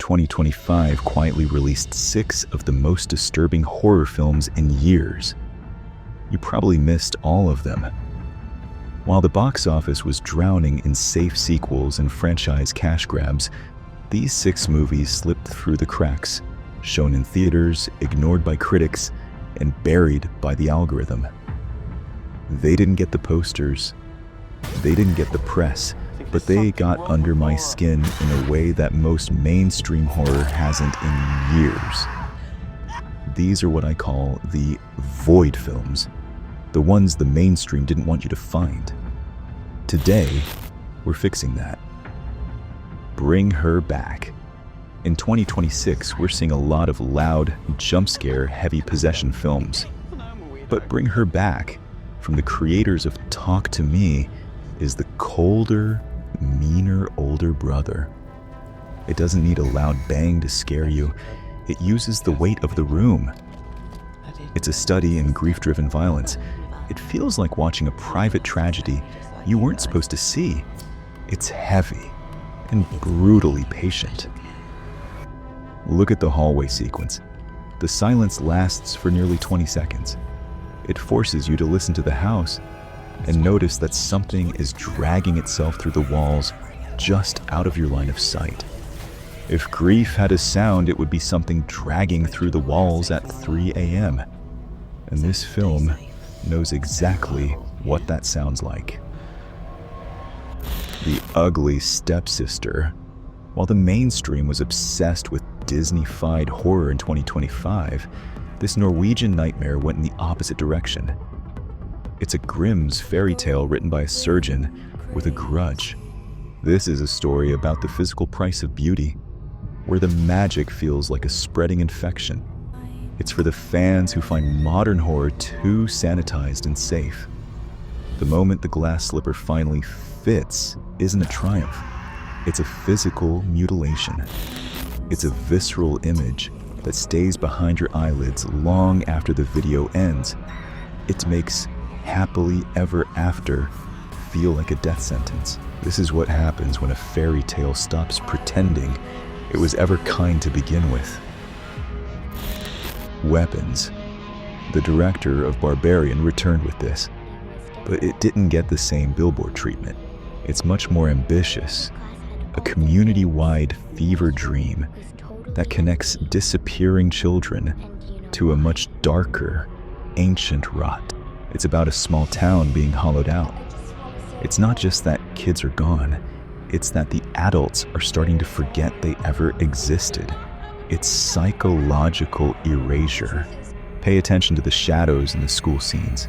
2025 quietly released 6 of the most disturbing horror films in years. You probably missed all of them. While the box office was drowning in safe sequels and franchise cash grabs, these 6 movies slipped through the cracks, shown in theaters, ignored by critics, and buried by the algorithm. They didn't get the posters, they didn't get the press, but they got under my skin in a way that most mainstream horror hasn't in years. These are what I call the void films, the ones the mainstream didn't want you to find. Today, we're fixing that. Bring Her Back. In 2026, we're seeing a lot of loud, jump scare, heavy possession films. But Bring Her Back, from the creators of Talk to Me, is the colder, meaner older brother. It doesn't need a loud bang to scare you. It uses the weight of the room. It's a study in grief-driven violence. It feels like watching a private tragedy you weren't supposed to see. It's heavy and brutally patient. Look at the hallway sequence. The silence lasts for nearly 20 seconds. It forces you to listen to the house and notice that something is dragging itself through the walls just out of your line of sight. If grief had a sound, it would be something dragging through the walls at 3 a.m. And this film knows exactly what that sounds like. The Ugly Stepsister. While the mainstream was obsessed with Disney-fied horror in 2025, this Norwegian nightmare went in the opposite direction. It's a Grimm's fairy tale written by a surgeon with a grudge. This is a story about the physical price of beauty, where the magic feels like a spreading infection. It's for the fans who find modern horror too sanitized and safe. The moment the glass slipper finally fits isn't a triumph. It's a physical mutilation. It's a visceral image that stays behind your eyelids long after the video ends. It makes happily ever after feel like a death sentence. This is what happens when a fairy tale stops pretending it was ever kind to begin with. Weapons. The director of Barbarian returned with this, but it didn't get the same billboard treatment. It's much more ambitious, a community-wide fever dream that connects disappearing children to a much darker, ancient rot. It's about a small town being hollowed out. It's not just that kids are gone, it's that the adults are starting to forget they ever existed. It's psychological erasure. Pay attention to the shadows in the school scenes.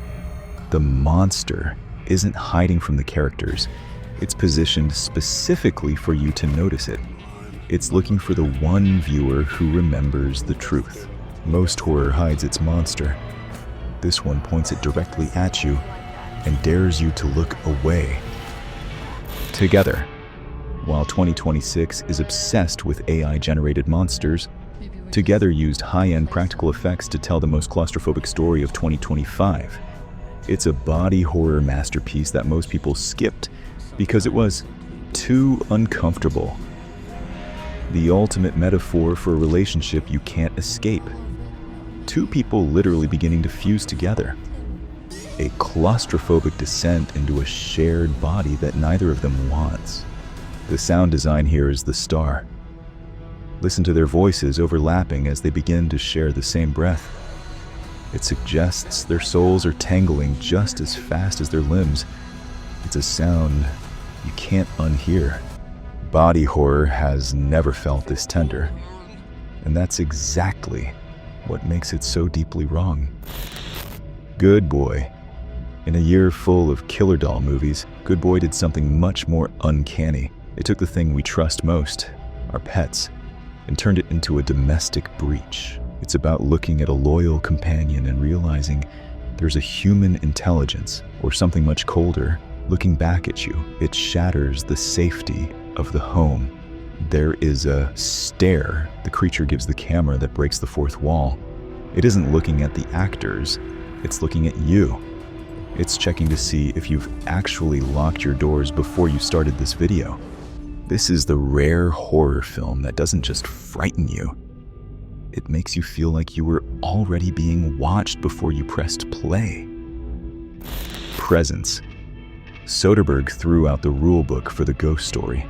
The monster isn't hiding from the characters. It's positioned specifically for you to notice it. It's looking for the one viewer who remembers the truth. Most horror hides its monster. This one points it directly at you and dares you to look away. Together. While 2026 is obsessed with AI-generated monsters, Together used high-end practical effects to tell the most claustrophobic story of 2025. It's a body horror masterpiece that most people skipped because it was too uncomfortable. The ultimate metaphor for a relationship you can't escape. Two people literally beginning to fuse together. A claustrophobic descent into a shared body that neither of them wants. The sound design here is the star. Listen to their voices overlapping as they begin to share the same breath. It suggests their souls are tangling just as fast as their limbs. It's a sound you can't unhear. Body horror has never felt this tender, and that's exactly what makes it so deeply wrong. Good Boy. In a year full of killer doll movies, Good Boy did something much more uncanny. It took the thing we trust most, our pets, and turned it into a domestic breach. It's about looking at a loyal companion and realizing there's a human intelligence, or something much colder, looking back at you. It shatters the safety of the home. There is a stare the creature gives the camera that breaks the fourth wall. It isn't looking at the actors, it's looking at you. It's checking to see if you've actually locked your doors before you started this video. This is the rare horror film that doesn't just frighten you. It makes you feel like you were already being watched before you pressed play. Presence. Soderbergh threw out the rulebook for the ghost story.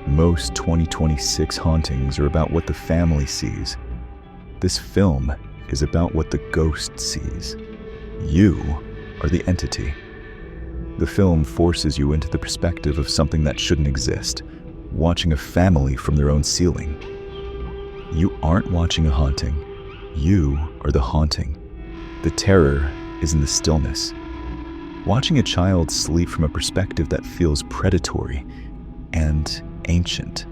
Most 2026 hauntings are about what the family sees. This film is about what the ghost sees. You are the entity. The film forces you into the perspective of something that shouldn't exist, watching a family from their own ceiling. You aren't watching a haunting. You are the haunting. The terror is in the stillness. Watching a child sleep from a perspective that feels predatory and ancient.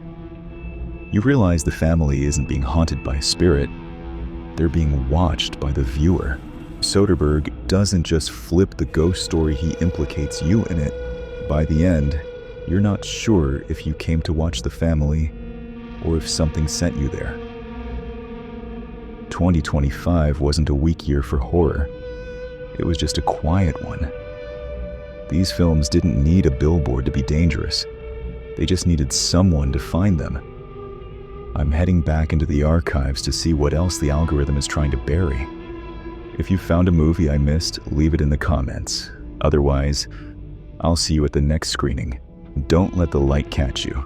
You realize the family isn't being haunted by a spirit. They're being watched by the viewer. Soderbergh doesn't just flip the ghost story, he implicates you in it. By the end, you're not sure if you came to watch the family or if something sent you there. 2025 wasn't a weak year for horror. It was just a quiet one. These films didn't need a billboard to be dangerous. They just needed someone to find them. I'm heading back into the archives to see what else the algorithm is trying to bury. If you found a movie I missed, leave it in the comments. Otherwise, I'll see you at the next screening. Don't let the light catch you.